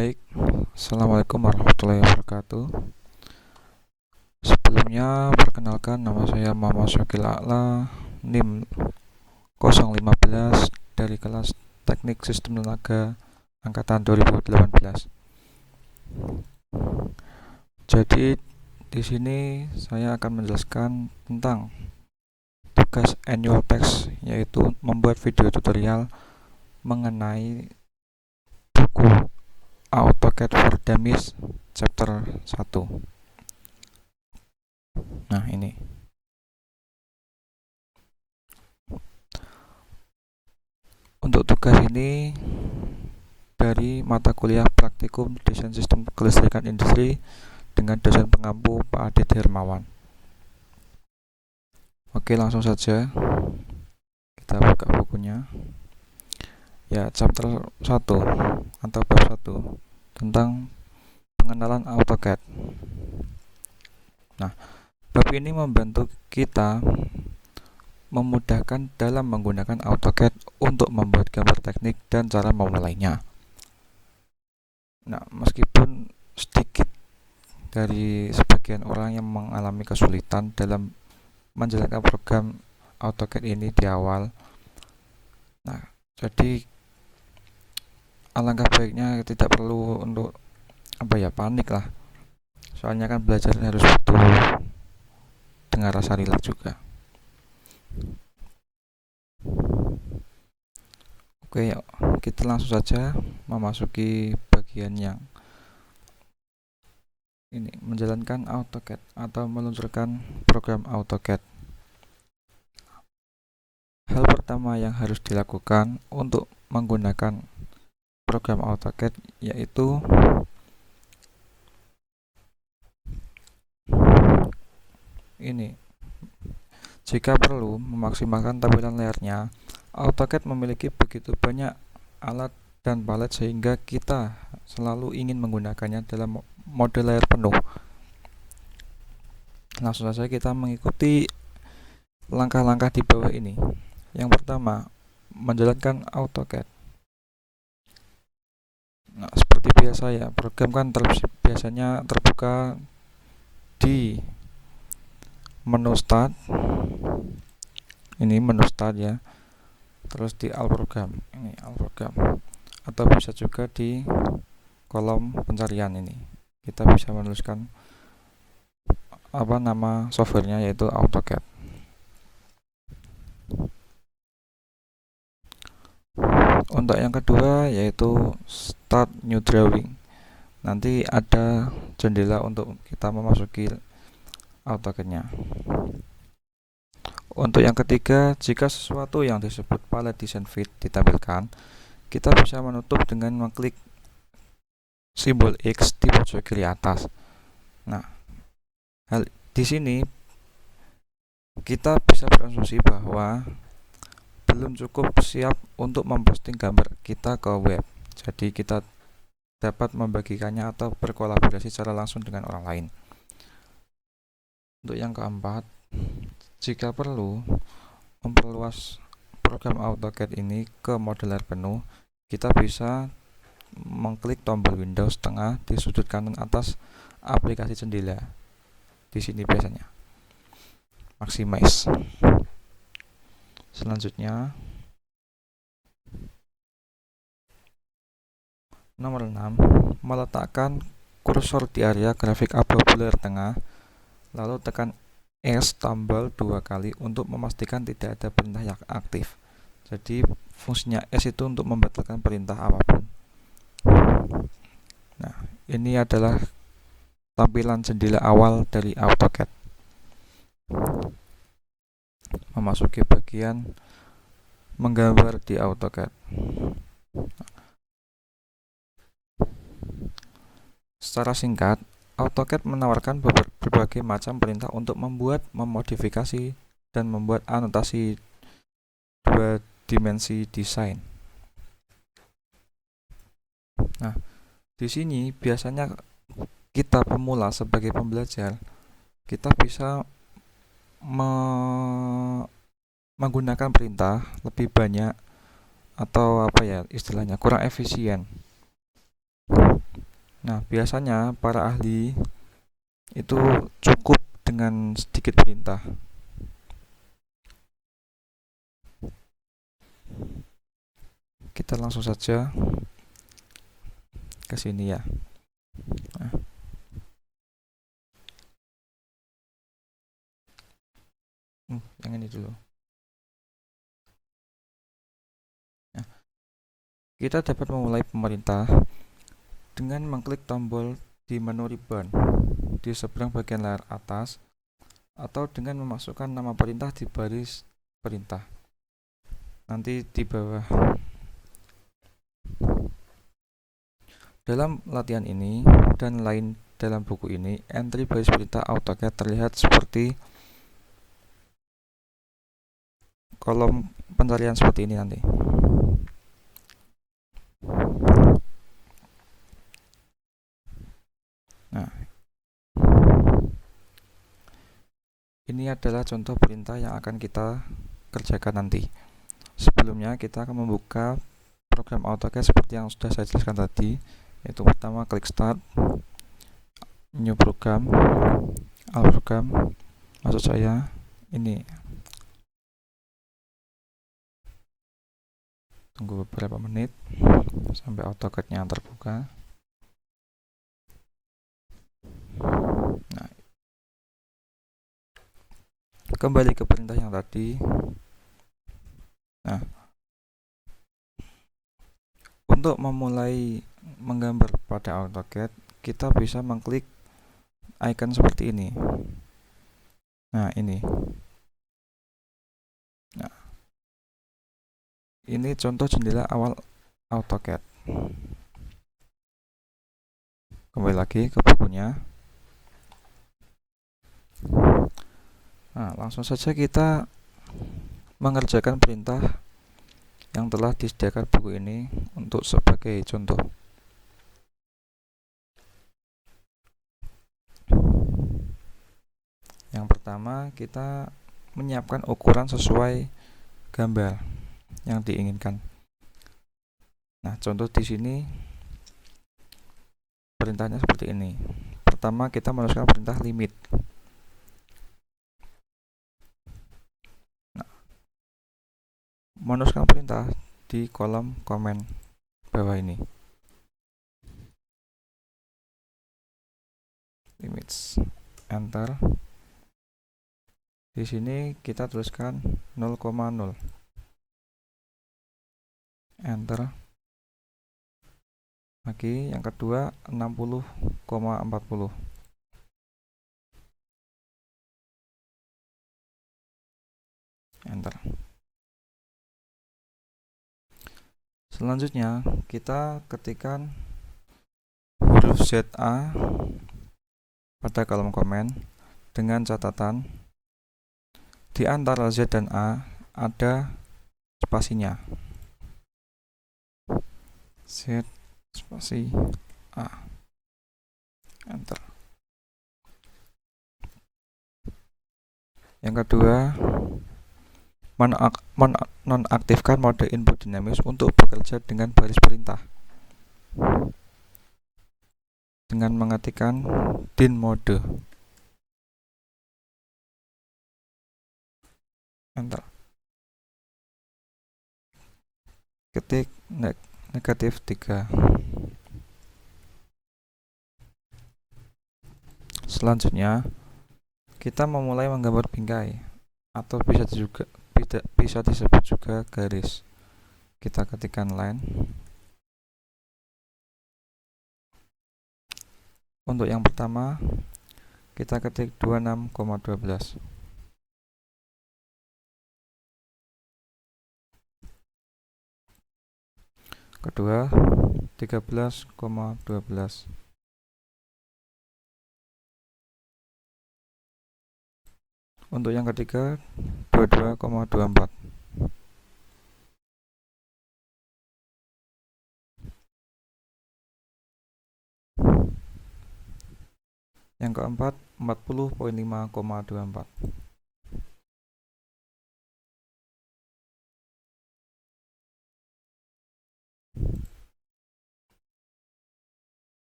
Baik, Assalamualaikum warahmatullahi wabarakatuh. Sebelumnya, perkenalkan nama saya Muhammad Syakil A'la, NIM 015 dari kelas Teknik Sistem Tenaga Angkatan 2018. Jadi, di sini saya akan menjelaskan tentang tugas annual tax, yaitu membuat video tutorial mengenai buku AutoCAD for Dummies chapter 1. Nah, ini. Untuk tugas ini dari mata kuliah Praktikum Desain Sistem Kelistrikan Industri dengan dosen pengampu Pak Adit Hermawan. Oke, langsung saja kita buka bukunya. Ya, chapter 1 atau bab 1 tentang pengenalan AutoCAD. Nah, bab ini membantu kita memudahkan dalam menggunakan AutoCAD untuk membuat gambar teknik dan cara memulainya. Nah, meskipun sedikit dari sebagian orang yang mengalami kesulitan dalam menjalankan program AutoCAD ini di awal. Nah, jadi alangkah baiknya tidak perlu untuk panik lah. Soalnya kan belajar harus butuh dengan rasa rileks juga. Oke, yuk, kita langsung saja memasuki bagian yang ini, menjalankan AutoCAD atau meluncurkan program AutoCAD. Hal pertama yang harus dilakukan untuk menggunakan program AutoCAD yaitu ini. Jika perlu memaksimalkan tampilan layarnya, AutoCAD memiliki begitu banyak alat dan palet sehingga kita selalu ingin menggunakannya dalam mode layar penuh. Langsung saja kita mengikuti langkah-langkah di bawah ini. Yang pertama, menjalankan AutoCAD. Nah, seperti biasa ya, program kan biasanya terbuka di menu start. Ini menu start ya. Terus di all program. Ini all program. Atau bisa juga di kolom pencarian ini. Kita bisa menuliskan nama softwarenya yaitu AutoCAD. Untuk yang kedua yaitu start new drawing. Nanti ada jendela untuk kita memasuki AutoCAD-nya. Untuk yang ketiga, jika sesuatu yang disebut palette design fit ditampilkan, kita bisa menutup dengan mengklik simbol X di pojok kiri atas. Nah, di sini kita bisa berasumsi bahwa belum cukup siap untuk memposting gambar kita ke web. Jadi kita dapat membagikannya atau berkolaborasi secara langsung dengan orang lain. Untuk yang keempat, jika perlu memperluas program AutoCAD ini ke mode layar penuh, kita bisa mengklik tombol Windows tengah di sudut kanan atas aplikasi jendela. Di sini biasanya maximize. Selanjutnya, nomor 6, meletakkan kursor di area grafik abu-abu layar tengah, lalu tekan S tombol 2 kali untuk memastikan tidak ada perintah yang aktif. Jadi fungsinya S itu untuk membatalkan perintah apapun. Nah, ini adalah tampilan jendela awal dari AutoCAD. Memasuki bagian menggambar di AutoCAD. Secara singkat, AutoCAD menawarkan berbagai macam perintah untuk membuat, memodifikasi, dan membuat anotasi 2 dimensi desain. Nah, di sini biasanya kita pemula sebagai pembelajar, kita bisa menggunakan perintah lebih banyak atau istilahnya kurang efisien. Nah, biasanya para ahli itu cukup dengan sedikit perintah. Kita langsung saja ke sini ya. Nah, yang ini dulu. Nah, kita dapat memulai pemerintah dengan mengklik tombol di menu ribbon di seberang bagian layar atas atau dengan memasukkan nama perintah di baris perintah. Nanti di bawah. Dalam latihan ini dan lain dalam buku ini, entry baris perintah AutoCAD terlihat seperti kolom pencarian seperti ini nanti. Nah, ini adalah contoh perintah yang akan kita kerjakan nanti. Sebelumnya kita akan membuka program AutoCAD seperti yang sudah saya jelaskan tadi, yaitu pertama klik start, new program, all program, maksud saya ini. Tunggu beberapa menit sampai AutoCAD-nya terbuka. Nah, kembali ke perintah yang tadi. Nah, untuk memulai menggambar pada AutoCAD, kita bisa mengklik icon seperti ini. Nah, ini. Nah, ini contoh jendela awal AutoCAD. Kembali lagi ke bukunya. Nah, langsung saja kita mengerjakan perintah yang telah disediakan buku ini untuk sebagai contoh. Yang pertama, kita menyiapkan ukuran sesuai gambar yang diinginkan. Nah, contoh di sini perintahnya seperti ini. Pertama, kita menuliskan perintah limit. Nah, menuliskan perintah di kolom komen bawah ini. Limits, enter. Di sini kita tuliskan 0,0. Enter. Lagi yang kedua 60,40. Enter. Selanjutnya kita ketikkan huruf ZA pada kolom komen dengan catatan di antara Z dan A ada spasinya. Z spasi A. Enter. Yang kedua, menonaktifkan mode input dinamis untuk bekerja dengan baris perintah dengan mengetikkan din mode. Enter. Ketik negatif 3. Selanjutnya kita memulai menggambar bingkai atau bisa disebut juga garis. Kita ketikkan line. Untuk yang pertama kita ketik 26,12. Kedua 13,12. Untuk yang ketiga 22,24. Yang keempat 40,5,24.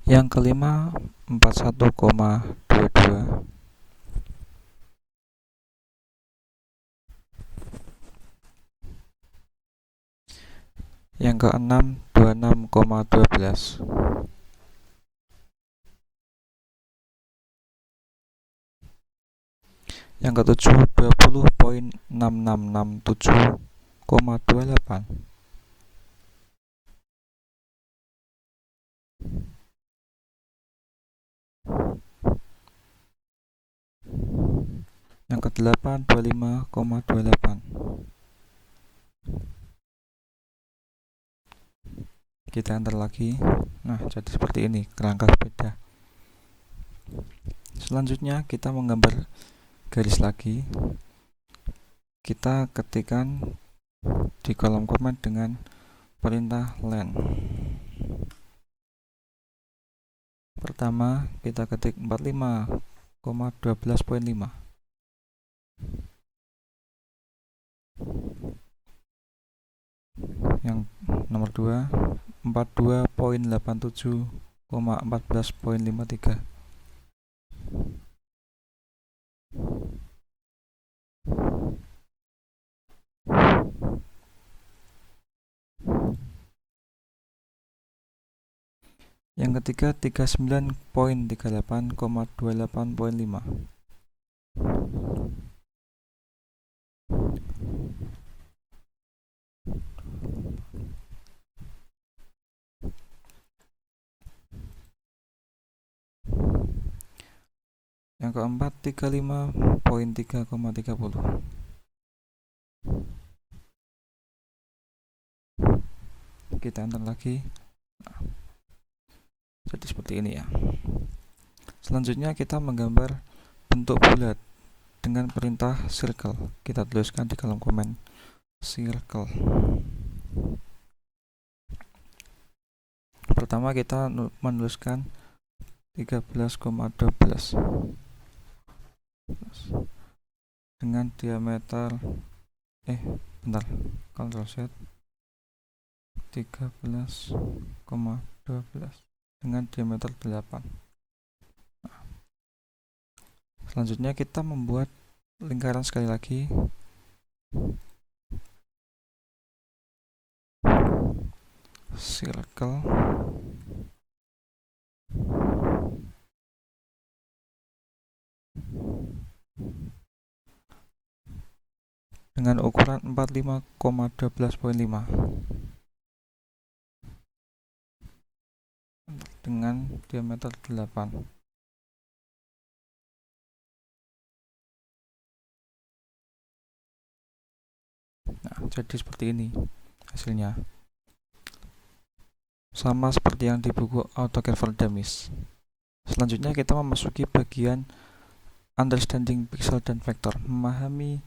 Yang kelima 41,22. Yang keenam 26,12. Yang ketujuh 20,6667,28. Yang kedelapan 25,28. Kita enter lagi. Nah, jadi seperti ini kerangka sepeda. Selanjutnya kita menggambar garis lagi. Kita ketikkan di kolom komen dengan perintah len. Pertama kita ketik 45,12.5. Yang nomor 2 42,87,14.53. Yang ketiga 39,38,28.5. Yang keempat 35,3,30. Kita enter lagi. Jadi seperti ini ya. Selanjutnya kita menggambar bentuk bulat dengan perintah circle. Kita tuliskan di kolom komen circle. Pertama kita menuliskan 13,12 dengan diameter Ctrl Z 13,12 dengan diameter 8. Selanjutnya kita membuat lingkaran sekali lagi. Circle dengan ukuran 45,12.5 dengan diameter 8. Nah, jadi seperti ini hasilnya. Sama seperti yang di buku AutoCAD for Dummies. Selanjutnya kita memasuki bagian understanding pixel dan vektor, memahami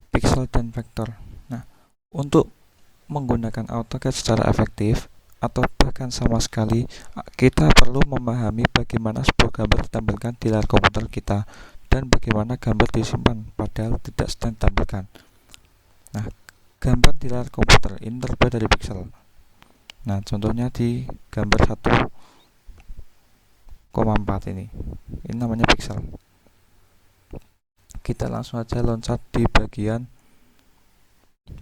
pixel dan vektor. Nah, untuk menggunakan AutoCAD secara efektif atau bahkan sama sekali, kita perlu memahami bagaimana sebuah gambar ditampilkan di layar komputer kita dan bagaimana gambar disimpan padahal tidak sedang ditampilkan. Nah, gambar di layar komputer ini terbuat dari pixel. Nah, contohnya di gambar 1,4 ini namanya pixel. Kita langsung aja loncat di bagian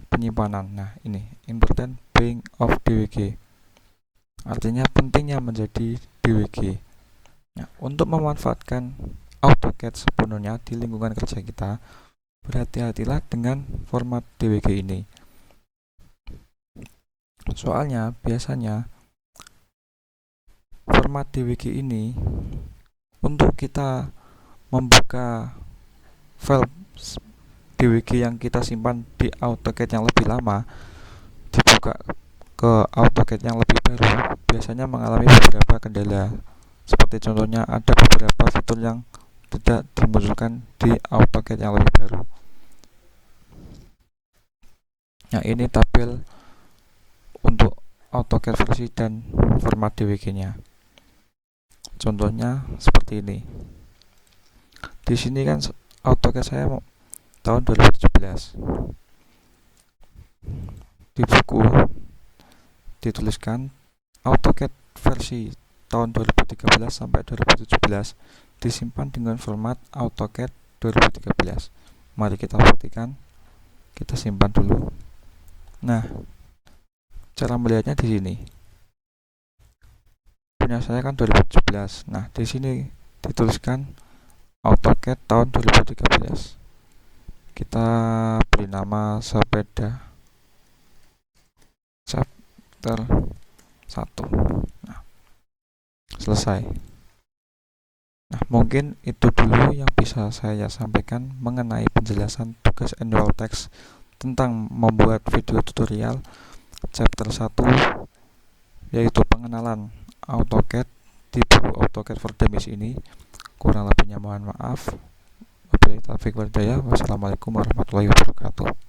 penyimpanan. Nah, ini important being of DWG, artinya pentingnya menjadi DWG. Nah, untuk memanfaatkan AutoCAD sepenuhnya di lingkungan kerja kita, berhati-hatilah dengan format DWG ini. Soalnya biasanya format DWG ini untuk kita membuka file DWG yang kita simpan di AutoCAD yang lebih lama dibuka ke AutoCAD yang lebih baru biasanya mengalami beberapa kendala. Seperti contohnya ada beberapa fitur yang tidak dimunculkan di AutoCAD yang lebih baru. Nah, ini tabel untuk AutoCAD versi dan format DWG-nya. Contohnya seperti ini. Di sini kan AutoCAD saya tahun 2017. Di buku dituliskan AutoCAD versi tahun 2013 sampai 2017 disimpan dengan format AutoCAD 2013. Mari kita buktikan. Kita simpan dulu. Nah, cara melihatnya di sini. Punya saya kan 2017. Nah, di sini dituliskan AutoCAD tahun 2013. Kita beri nama sepeda chapter 1. Nah, selesai. Nah, mungkin itu dulu yang bisa saya sampaikan mengenai penjelasan tugas annual text tentang membuat video tutorial chapter 1, yaitu pengenalan AutoCAD di buku AutoCAD for Dummies ini. Kurang lebihnya mohon maaf. Wabillahi taufiq wal hidayah. Wassalamualaikum warahmatullahi wabarakatuh.